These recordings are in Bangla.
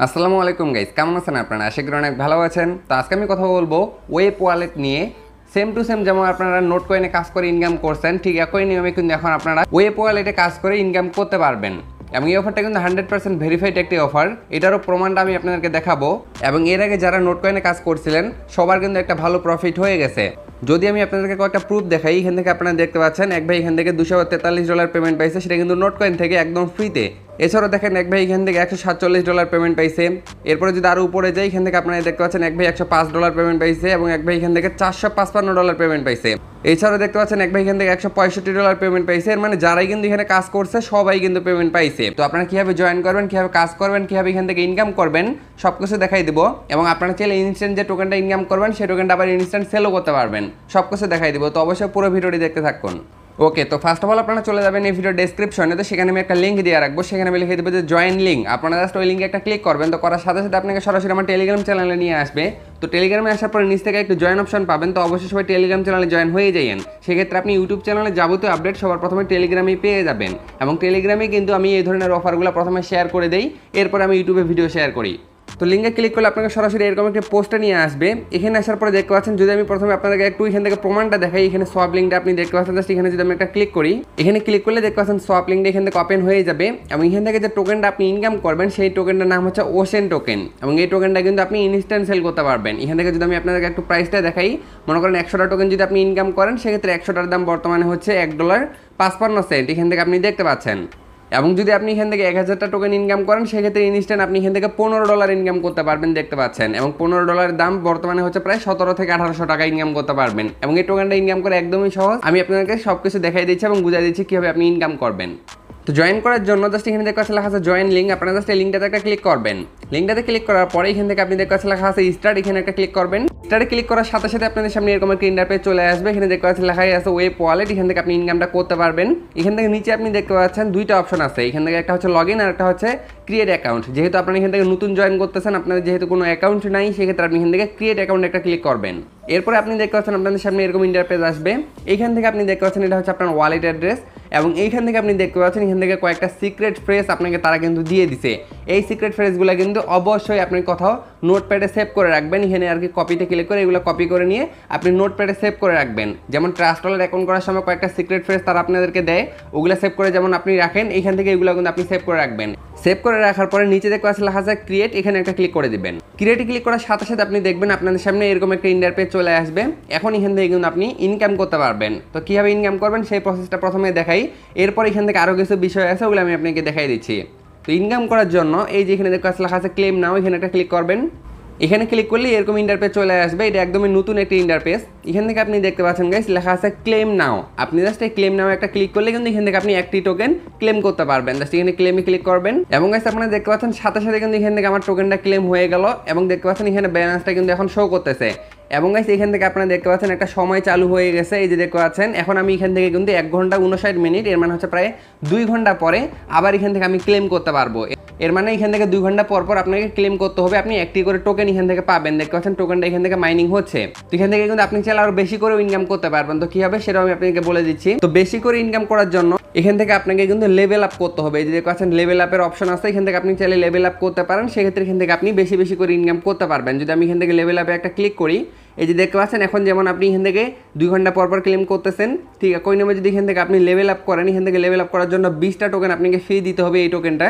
আসসালামু আলাইকুম গাইস, কেমন আছেন আপনারা? আশা করি অনেক ভালো আছেন। তো আজকে আমি কথা বলবো ওয়েব ওয়ালেট নিয়ে। সেম টু সেম যেমন আপনারা নোট কয়েনে কাজ করে ইনকাম করছেন, ঠিক একই নিয়মে কিন্তু এখন আপনারা ওয়েব ওয়ালেটে কাজ করে ইনকাম করতে পারবেন। এবং এই অফারটা কিন্তু 100% ভেরিফাইড একটি অফার। এটারও প্রমাণটা আমি আপনাদেরকে দেখাবো। এবং এর আগে যারা নোট কয়েনে কাজ করছিলেন সবার কিন্তু একটা ভালো প্রফিট হয়ে গেছে। যদি আমি আপনাদেরকে কয়েকটা প্রুফ দেখাই, এখান থেকে আপনারা দেখতে পাচ্ছেন এক ভাই এখান থেকে $243 পেমেন্ট পাইছে, সেটা কিন্তু নোট কয়েন থেকে একদম ফ্রিতে। এছাড়াও দেখেন এক ভাই এখান থেকে $147 পেমেন্ট পাইছে। এরপরে যদি আরও উপরে যাই, এখান থেকে আপনারা দেখতে পাচ্ছেন এক ভাই $105 পেমেন্ট পাইছে এবং এক ভাই এখান থেকে $455 পেমেন্ট পাইছে। এছাড়াও দেখতে পাচ্ছেন এক ভাই এখান থেকে $165 পেমেন্ট পাইছে। এর মানে যারাই কিন্তু এখানে কাজ করছে সবাই কিন্তু পেমেন্ট পাইছে। তো আপনারা কীভাবে জয়েন করবেন, কীভাবে কাজ করবেন, কীভাবে এখান থেকে ইনকাম করবেন সব কিছু দেখাই দেবো। এবং আপনারা চাইলে ইনস্ট্যান্ট যে টোকেনটা ইনকাম করবেন সেই টোকেনটা আবার ইনস্ট্যান্ট সেলও করতে পারবেন, সব কিছু দেখাই দেবো। তো অবশ্যই পুরো ভিডিওটি দেখতে থাকুন। ওকে, তো ফার্স্ট অফ অল আপনারা চলে যাবেন এই ভিডিও ডেসক্রিপশনে। তো সেখানে আমি একটা লিঙ্ক দিয়ে রাখবো, সেখানে আমি লিখে দেবো যে জয়েন লিঙ্ক। আপনারা জাস্ট ওই লিঙ্কে একটা ক্লিক করবেন। তো করার সাথে সাথে আপনাকে সরাসরি আমার টেলিগ্রাম চ্যানেলে নিয়ে আসবে। তো টেলিগ্রামে আসার পরে নিচ থেকে একটু জয়েন অপশন পাবেন। তো অবশ্যই সবাই টেলিগ্রাম চ্যানেলে জয়েন হয়ে যাবেন। সেক্ষেত্রে আপনি ইউটিউব চ্যানেলে যাবতীয় আপডেট সবার প্রথমে টেলিগ্রামেই পেয়ে যাবেন। এবং টেলিগ্রামে কিন্তু আমি এই ধরনের অফারগুলো প্রথমে শেয়ার করে দেই, এরপর আমি ইউটিউবে ভিডিও শেয়ার করি। তো লিঙ্কে ক্লিক করলে আপনাকে সরাসরি এরকম একটি পোস্টে নিয়ে আসবে। এখানে আসার পরে দেখতে পাচ্ছেন, যদি আমি প্রথমে আপনাদেরকে একটু এখান থেকে প্রমাণটা দেখাই, এখানে সোয়াপ লিঙ্কটা আপনি দেখতে পাচ্ছেন। জাস্ট এখানে যদি আমি একটা ক্লিক করি, এখানে ক্লিক করলে দেখতে পাচ্ছেন সোয়াপ লিঙ্কটা এখান থেকে ওপেন হয়ে যাবে। এবং এখান থেকে যে টোকেনটা আপনি ইনকাম করবেন সেই টোকেনটার নাম হচ্ছে ওশেন টোকেন। এবং এই টোকেনটা কিন্তু আপনি ইনস্ট্যান্ট সেল করতে পারবেন। এখান থেকে যদি আমি আপনাদেরকে একটু প্রাইসটা দেখাই, মনে করেন 100টা টোকেন যদি আপনি ইনকাম করেন, সেক্ষেত্রে 100টার দাম বর্তমানে হচ্ছে $1.55। এখান থেকে আপনি দেখতে পাচ্ছেন। এবং যদি আপনি এখান থেকে 1000টা টোকেন ইনকাম করেন, সেক্ষেত্রে ইনস্ট্যান্ট আপনি এখান থেকে $15 ইনকাম করতে পারবেন, দেখতে পাচ্ছেন। এবং $15 দাম বর্তমানে হচ্ছে প্রায় 17 থেকে 1800 টাকা ইনকাম করতে পারবেন। এবং এই টোকেনটা ইনকাম করে একদমই সহজ। আমি আপনাদেরকে সব কিছু দেখাই দিচ্ছি এবং বুঝাই দিচ্ছি কীভাবে আপনি ইনকাম করবেন। তো জয়েন করার জন্য জাস্ট এখানে দেখতে পাচ্ছেন লেখা আছে জয়েন লিঙ্ক। আপনারা জাস্ট এই লিঙ্কটাতে একটা ক্লিক করবেন। লিঙ্কটাতে ক্লিক করার পরে এখান থেকে আপনি দেখতে পাচ্ছেন লেখা আছে স্টার্ট, এখানে একটা ক্লিক করবেন। স্টার্টে ক্লিক করার সাথে সাথে আপনাদের সামনে এরকম একটা ইন্টারফেস চলে আসবে। এখানে দেখতে পাচ্ছেন লেখাই আছে ওয়েব ওয়ালেট। এখান থেকে আপনি ইনকামটা করতে পারবেন। এখান থেকে নিচে আপনি দেখতে পাচ্ছেন দুইটা অপশন আছে। এখান থেকে একটা হচ্ছে লগ ইন আর একটা হচ্ছে ক্রিয়েট অ্যাকাউন্ট। যেহেতু আপনারা এখান থেকে নতুন জয়েন করতেছেন, আপনাদের যেহেতু কোনো অ্যাকাউন্ট নাই, সেক্ষেত্রে আপনি এখান থেকে ক্রিয়েট অ্যাকাউন্ট একটা ক্লিক করবেন। এরপরে আপনি দেখতে পাচ্ছেন আপনাদের সামনে এরকম ইন্টারফেস আসবে। এইখান থেকে আপনি দেখতে পাচ্ছেন এটা হচ্ছে আপনার ওয়ালেট অ্যাড্রেস। এবং এইখান থেকে আপনি দেখতে পাচ্ছেন এখান থেকে কয়েকটা সিক্রেট ফ্রেজ আপনাকে তারা কিন্তু দিয়ে দিছে। এই সিক্রেট ফ্রেজগুলো কিন্তু অবশ্যই আপনি কোথাও নোটপ্যাডে সেভ করে রাখবেন। এখানে আর কি কপিতে ক্লিক করে এগুলো কপি করে নিয়ে আপনি নোটপ্যাডে সেভ করে রাখবেন। যেমন ট্রাস্ট ওয়ালেট অ্যাকাউন্ট করার সময় কয়েকটা সিক্রেট ফ্রেজ তারা আপনাদেরকে দেয়, ওগুলো সেভ করে যেমন আপনি রাখেন, এইখান থেকে এগুলো কিন্তু আপনি সেভ করে রাখবেন। সেভ করে রাখার পরে নিচে দেখতে পাচ্ছেন লেখা আছে ক্রিয়েট, এখানে একটা ক্লিক করে দিবেন। ক্রিয়েটে ক্লিক করার সাথে সাথে আপনি দেখবেন আপনাদের সামনে এরকম একটা ইন্টারফেস চলে আসবে। এখন এখান থেকে কিন্তু আপনি ইনকাম করতে পারবেন। তো কীভাবে ইনকাম করবেন সেই প্রসেসটা প্রথমে দেখাই, এরপর এখান থেকে আরও কিছু বিষয় আছে, ওগুলো আমি আপনাকে দেখাই দিচ্ছি। তো ইনকাম করার জন্য এই যে এখানে দেখতে পাচ্ছেন লেখা আছে ক্লেম নাও, এখানে একটা ক্লিক করবেন। এখানে ক্লিক করলে এরকম ইন্টারফেস চলে আসবে। এটা একদমই নতুন একটা ইন্টারফেস। এখান থেকে আপনি দেখতে পাচ্ছেন গাইস লেখা আছে ক্লেম নাও। আপনি জাস্ট এই ক্লেম নাও একটা ক্লিক করলে কিন্তু এখান থেকে আপনি একটি টোকেন ক্লেম করতে পারবেন। জাস্ট এখানে ক্লেমে ক্লিক করবেন। এবং গাইস আপনারা দেখতে পাচ্ছেন সাথে সাথে কিন্তু এখান থেকে আমার টোকেনটা ক্লেম হয়ে গেল। এবং দেখতে পাচ্ছেন এখানে ব্যালেন্সটা কিন্তু এখন শো করতেছে। এবং গাইস এখান থেকে আপনারা দেখতে পাচ্ছেন একটা সময় চালু হয়ে গেছে। এই যে দেখতে পাচ্ছেন এখন আমি এখান থেকে কিন্তু 1 ঘন্টা 59 মিনিট, এর মানে হচ্ছে প্রায় 2 ঘন্টা পরে আবার এখান থেকে আমি ক্লেম করতে পারবো। এর মানে এখান থেকে 2 ঘন্টা পর পর আপনাকে ক্লেম করতে হবে। আপনি একটি করে টোকেন এখান থেকে পাবেন। দেখতে পাচ্ছেন টোকেনটা এখান থেকে মাইনিং হচ্ছে। তো এখান থেকে কিন্তু আপনি চাইলে আরো বেশি করে ইনকাম করতে পারবেন। তো কি হবে সেটা আমি আপনাকে বলে দিচ্ছি। তো বেশি করে ইনকাম করার জন্য এখান থেকে আপনাকে কিন্তু লেভেল আপ করতে হবে। এই যে দেখতে পাচ্ছেন লেভেল আপের অপশন আছে, এখান থেকে আপনি চাইলে লেভেল আপ করতে পারেন। সেক্ষেত্রে এখান থেকে আপনি বেশি বেশি করে ইনকাম করতে পারবেন। যদি আমি এখান থেকে লেভেল আপে একটা ক্লিক করি, এই যে দেখতে পাচ্ছেন এখন যেমন আপনি এখান থেকে 2 ঘন্টা পর পর ক্লেম করতেছেন, ঠিক আছে। কই নামে যদি এখান থেকে আপনি লেভেল আপ করেন, এখান থেকে লেভেল আপ করার জন্য 20টা টোকেন আপনাকে ফ্রি দিতে হবে এই টোকেনটা।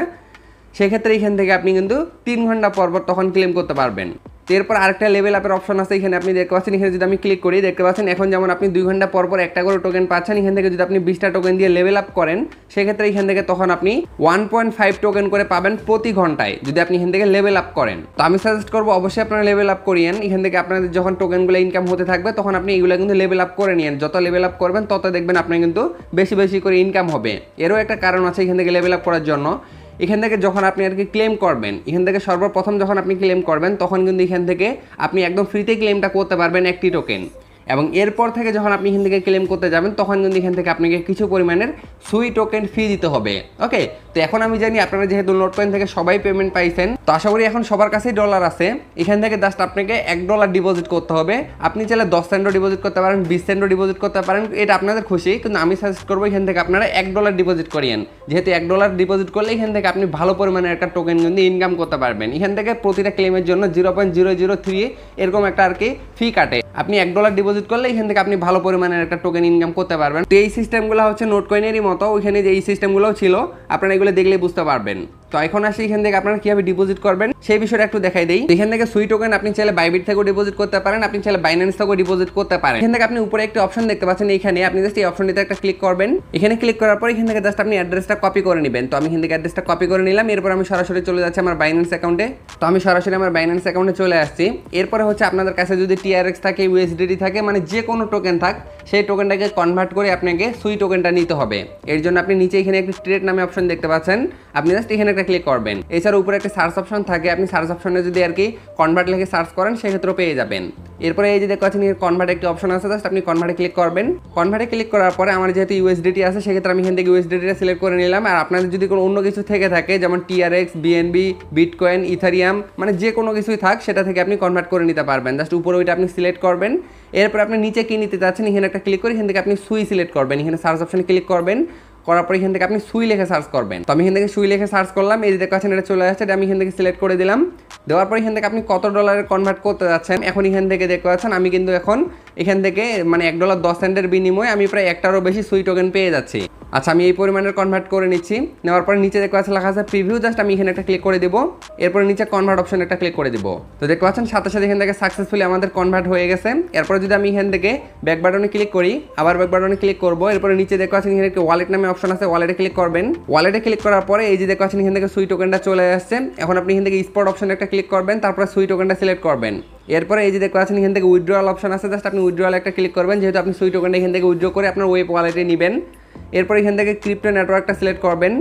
সেক্ষেত্রে এখান থেকে আপনি কিন্তু 3 ঘন্টা পর পর তখন ক্লেম করতে পারবেন। এরপর আরেকটা লেভেল আপের অপশন আছে, এখানে আপনি দেখতে পাচ্ছেন। এখানে যদি আমি ক্লিক করি দেখতে পাচ্ছেন এখন যেমন আপনি 2 ঘন্টা পর পর একটা করে টোকেন পাচ্ছেন। এখান থেকে যদি আপনি 20টা টোকেন দিয়ে লেভেল আপ করেন, সেক্ষেত্রে এখান থেকে তখন আপনি 1.5 টোকেন করে পাবেন প্রতি ঘন্টায়, যদি আপনি এখান থেকে লেভেল আপ করেন। তো আমি সাজেস্ট করবো অবশ্যই আপনারা লেভেল আপ করিয়েন। এখান থেকে আপনাদের যখন টোকেনগুলো ইনকাম হতে থাকবে তখন আপনি এগুলো কিন্তু লেভেল আপ করে নিন। যত লেভেল আপ করবেন তত দেখবেন আপনার কিন্তু বেশি বেশি করে ইনকাম হবে। এরও একটা কারণ আছে এখান থেকে লেভেল আপ করার জন্য। এখান থেকে যখন আপনি আর কি ক্লেম করবেন, এখান থেকে সর্বপ্রথম যখন আপনি ক্লেম করবেন তখন কিন্তু এখান থেকে আপনি একদম ফ্রিতে ক্লেমটা করতে পারবেন একটি টোকেন। এবং এরপর থেকে যখন আপনি এখান থেকে ক্লেম করতে যাবেন তখন কিন্তু এখান থেকে আপনাকে কিছু পরিমাণের সুই টোকেন ফি দিতে হবে। ওকে, তো এখন আমি জানি আপনারা যেহেতু নোট কয়েন থেকে সবাই পেমেন্ট পাইছেন, তো তো আশা করি এখন সবার কাছেই ডলার আছে। এখান থেকে জাস্ট আপনাকে $1 ডিপোজিট করতে হবে। আপনি চাইলে 10 সেন্টও ডিপোজিট করতে পারেন, 20 সেন্টও ডিপোজিট করতে পারেন, এটা আপনাদের খুশি, কিন্তু আমি সাজেস্ট করবো এখান থেকে আপনারা $1 ডিপোজিট করিয়েন। যেহেতু $1 ডিপোজিট করলে এখান থেকে আপনি ভালো পরিমাণের একটা টোকেন কিন্তু ইনকাম করতে পারবেন। এখান থেকে প্রতিটা ক্লেমের জন্য 0.003 এরকম একটা আর কি ফি কাটে। আপনি $1 ডিপোজিট করলে এখান থেকে আপনি ভালো পরিমাণের একটা টোকেন ইনকাম করতে পারবেন। তো এই সিস্টেমগুলো হচ্ছে নোট কয়েনেরই মতো, ওইখানে যে এই সিস্টেমগুলোও ছিল, আপনারা এগুলো দেখলে বুঝতে পারবেন। তো এখন আসি এখান থেকে আপনারা কিভাবে ডিপোজিট করবেন সেই বিষয়টা একটু দেখাই দেই। এখান থেকে সুই টোকেন আপনি চাইলে বাইবিট থেকেও ডিপোজিট করতে পারেন, আপনি চাইলে বাইন্যান্স থেকেও ডিপোজিট করতে পারেন। এখান থেকে আপনি উপরে একটা অপশন দেখতে পাচ্ছেন, এখানে আপনি জাস্ট এই অপশনটিতে একটা ক্লিক করবেন। এখানে ক্লিক করার পর এখান থেকে জাস্ট আপনি অ্যাড্রেসটা কপি করে নেবেন। তো আমি এখান থেকে অ্যাড্রেসটা কপি করে নিলাম। এরপর আমি সরাসরি চলে যাচ্ছি আমার বাইন্যান্স অ্যাকাউন্টে। তো আমি সরাসরি আমার বাইন্যান্স অ্যাকাউন্টে চলে আসছি। এরপরে হচ্ছে আপনাদের কাছে যদি TRX থাকে, USDT থাকে, মানে যে কোনো টোকেন থাক, সেই টোকেনটাকে কনভার্ট করে আপনাকে সুই টোকেনটা নিতে হবে। এর জন্য আপনি নিচে এখানে একটি ট্রেড নামে অপশন দেখতে পাচ্ছেন, আপনি জাস্ট এখানে একটা ক্লিক করবেন। এছাড়া উপরে একটা সার্চ অপশন থাকে, আপনি সার্চ অপশনে যদি আর কি কনভার্ট লিখে সার্চ করেন সেক্ষেত্রেও পেয়ে যাবেন। এরপরে এই যে দেখতে পাচ্ছেন কনভার্ট একটি অপশন আছে, জাস্ট আপনি কনভার্টে ক্লিক করবেন। কনভার্টে ক্লিক করার পরে আমার যেহেতু USDT আছে সেক্ষেত্রে আমি এখান থেকে USDTটা সিলেক্ট করে নিলাম। আর আপনাদের যদি কোনো অন্য কিছু থেকে থাকে যেমন TRX, BNB, বিটকয়েন, ইথারিয়াম, মানে যে কোনো কিছুই থাক সেটা থেকে আপনি কনভার্ট করে নিতে পারবেন। জাস্ট উপরে ওইটা আপনি সিলেক্ট করবেন। এরপর আপনি নিচে কি নিতে চাচ্ছেন এখানে একটা ক্লিক করে এখান থেকে আপনি সুই সিলেক্ট করবেন। এখানে সার্চ অপশনে ক্লিক করবেন, করার পর এখান থেকে আপনি সুই লিখে সার্চ করবেন। তো আমি এখান থেকে সুই লিখে সার্চ করলাম, এই যে দেখতে পাচ্ছেন এটা চলে আসছে, এটা আমি এখান থেকে সিলেক্ট করে দিলাম। দেওয়ার পর এখান থেকে আপনি কত ডলারে কনভার্ট করতে যাচ্ছেন এখন এখান থেকে দেখতে পাচ্ছেন আমি কিন্তু এখন এখান থেকে মানে $1.10 বিনিময়ে আমি প্রায় একটারও বেশি সুই টোকেন পেয়ে যাচ্ছি। আচ্ছা, আমি এই পরিমাণের কনভার্ট করে নিচ্ছি। নেওয়ার পর নিচে দেখতে পাচ্ছেন লেখা আছে প্রিভিউ, জাস্ট আমি এখানে একটা ক্লিক করে দেবো। এরপর নিচে কনভার্ট অপশন একটা ক্লিক করে দেবো। তো দেখতে পাচ্ছেন সাথে সাথে এখান থেকে সাকসেসফুলি আমাদের কনভার্ট হয়ে গেছে। এরপর যদি আমি এখান থেকে ব্যাক বাটনে ক্লিক করি, আবার ব্যাক বাটনে ক্লিক করবো। এরপর নিচে দেখতে পাচ্ছেন এখানে একটি ওয়ালেট নামে অপশন আছে, ওয়ালেটে ক্লিক করবেন। ওয়ালেটে ক্লিক করার পরে এই যে দেখতে পাচ্ছেন এখান থেকে সুই টোকেনটা চলে আসছে। এখন আপনি এখান থেকে স্পট অপশনে একটা ক্লিক করবেন, তারপরে সুই টোকেনটা সিলেক্ট করবেন। এরপরে এই যে দেখতে পাচ্ছেন এখান থেকে উইথড্রয়াল অপশন আছে, জাস্ট আপনি উইথড্রয়াল একটা ক্লিক করবেন, যেহেতু আপনি সুই টোকেনটা এখান থেকে উইথড্র করে আপনার ওয়েব ওয়ালেটে নেবেন। এরপর এখান থেকে ক্রিপ্টো নেটওয়ার্কটা সিলেক্ট করবেন।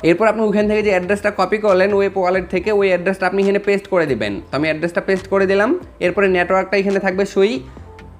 এরপর আপনি ওখান থেকে যে অ্যাড্রেসটা কপি করলেন ওয়েব ওয়ালেট থেকে, ওই অ্যাড্রেসটা আপনি এখানে পেস্ট করে দিবেন। তো আমি অ্যাড্রেসটা পেস্ট করে দিলাম। এরপরে নেটওয়ার্কটা এখানে থাকবে সুই,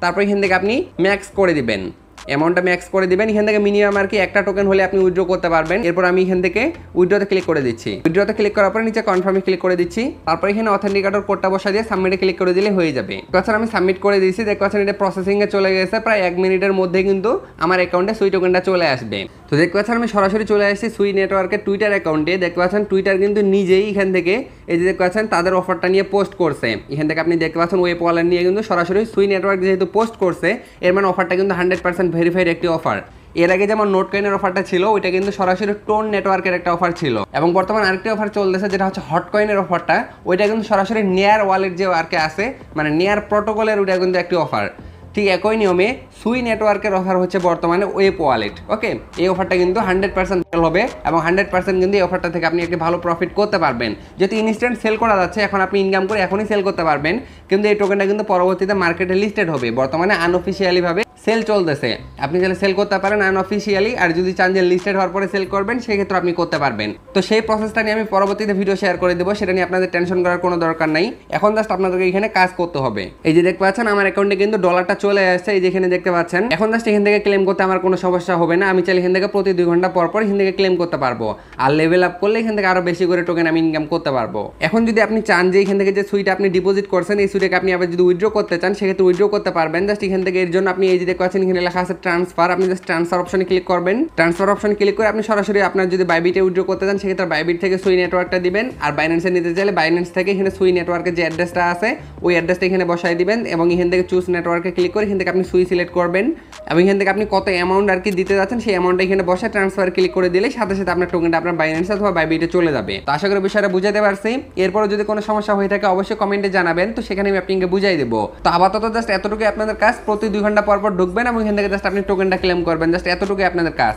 তারপর এখান থেকে আপনি ম্যাক্স করে দিবেন, অ্যামাউন্টটা ম্যাক্স করে দিবেন। এখান থেকে মিনিমাম আর কি একটা টোকেন হলে আপনি উইথড্র করতে পারবেন। এরপর আমি এখান থেকে উইথড্রতে ক্লিক করে দিচ্ছি। উইথড্রতে ক্লিক করার পরে নিচে কনফার্মে ক্লিক করে দিচ্ছি। তারপর এখানে অথেন্টিকেটর কোডটা বসা দিয়ে সাবমিটে ক্লিক করে দিলে হয়ে যাবে। তাছাড়া আমি সাবমিট করে দিয়েছি, দেখতে পাচ্ছেন এটা প্রসেসিংয়ে চলে গেছে। প্রায় 1 মিনিটের মধ্যে কিন্তু আমার অ্যাকাউন্টে সুই টোকেনটা চলে আসবে। তো দেখতে পাচ্ছেন আমি সরাসরি চলে আসছি সুই নেটওয়ার্কের টুইটার অ্যাকাউন্টে। দেখতে পাচ্ছেন টুইটার কিন্তু নিজেই এখান থেকে এই যে দেখতে পাচ্ছেন তাদের অফারটা নিয়ে পোস্ট করছে। এখান থেকে আপনি দেখতে পাচ্ছেন ওয়েব ওয়ালেট নিয়ে কিন্তু সরাসরি সুই নেটওয়ার্ক যেহেতু পোস্ট করছে, এর মানে অফারটা কিন্তু 100% ভেরিফাইড একটি অফার। এর আগে যেমন নোট কয়েনের অফারটা ছিল, ওইটা কিন্তু সরাসরি টোন নেটওয়ার্কের একটা অফার ছিল। এবং বর্তমানে আরেকটি অফার চলতেছে যেটা হচ্ছে হট কয়েনের অফারটা, ওইটা কিন্তু সরাসরি নেয়ার ওয়ালেট যে আর কে আছে, মানে নেয়ার প্রোটোকলের ওইটা কিন্তু একটি অফার। ঠিক একই নিয়মে সুই নেটওয়ার্কের অফার হচ্ছে বর্তমানে ওয়েব ওয়ালেট। ওকে, এই অফারটা কিন্তু 100% সেল হবে এবং 100% কিন্তু এই অফারটা থেকে আপনি একটি ভালো প্রফিট করতে পারবেন। যেহেতু ইনস্ট্যান্ট সেল করা যাচ্ছে, এখন আপনি ইনকাম করে এখনই সেল করতে পারবেন, কিন্তু এই টোকেনটা কিন্তু পরবর্তীতে মার্কেটে লিস্টেড হবে। বর্তমানে আনঅফিসিয়ালিভাবে সেল চলতেছে, আপনি চাইলে সেল করতে পারেন আনঅফিসিয়ালি, আর যদি চান যে লিস্টেড হওয়ার পরে সেল করবেন সেক্ষেত্রে আপনি করতে পারবেন। তো সেই প্রসেসটা নিয়ে আমি পরবর্তীতে ভিডিও শেয়ার করে দেবো, সেটা নিয়ে আপনাদের টেনশন করার কোনো দরকার নাই। এখন জাস্ট আপনাদেরকে এখানে কাজ করতে হবে। এই যে দেখতে পাচ্ছেন আমার অ্যাকাউন্টে কিন্তু ডলারটা চলে আসছে, এই যে এখানে দেখতে পাচ্ছেন। এখন জাস্ট এখান থেকে ক্লেম করতে আমার কোনো সমস্যা হবে না। আমি চাইলে এখান থেকে প্রতি 2 ঘন্টা পর পর এখান থেকে ক্লেম করতে পারবো, আর লেভেল আপ করলে এখান থেকে আরো বেশি করে টোকেন আমি ইনকাম করতে পারবো। এখন যদি আপনি চান যে এখান থেকে যে সুইটা আপনি ডিপোজিট করছেন, এই সুইটাকে আপনি আবার যদি উইথড্র করতে চান সেক্ষেত্রে উইথড্র করতে পারবেন। জাস্ট এখান থেকে এর জন্য আপনি এই যে দেখতে পাচ্ছেন এখানে লেখা আছে ট্রান্সফার, আপনি জাস্ট ট্রান্সফার অপশনে ক্লিক করবেন। ট্রান্সফার অপশনে ক্লিক করে আপনি সরাসরি আপনার যদি বাইবিটে উইথড্র করতে চান সেক্ষেত্রে বাইবিট থেকে সুই নেটওয়ার্কটা দিবেন, আর বাইন্যান্সে নিতে চাইলে বাইন্যান্স থেকে এখানে সুই নেটওয়ার্কের যে অ্যাড্রেসটা আছে ওই অ্যাড্রেসটা এখানে বসাই দিবেন এবং এখান থেকে চুজ নেটওয়ার্কে ক্লিক করে এখান থেকে আপনি সুই সিলেক্ট করবেন এবং এখান থেকে আপনি কত অ্যামাউন্ট আর কি দিতে যাচ্ছেন সেই অ্যামাউন্টটা এখানে বসে ট্রান্সফার ক্লিক করে দিলে সাথে সাথে আপনার টোকেনটা আপনার বাইন্যান্স অথবা বাইবিটে চলে যাবে। তো আশা করি বিষয়টা বুঝাতে পারছি। এরপরে যদি কোনো সমস্যা হয়ে থাকে অবশ্যই কমেন্টে জানাবেন, তো সেখানে আমি আপনাকে বুঝাই দেবো। তো আপাতত জাস্ট এতটুকু আপনাদের কাজ, প্রতি 2 ঘন্টা পর পর ঢুকবেন এবং এখান থেকে জাস্ট আপনি টোকেনটা ক্লেম করবেন, জাস্ট এতটুকু আপনাদের কাজ।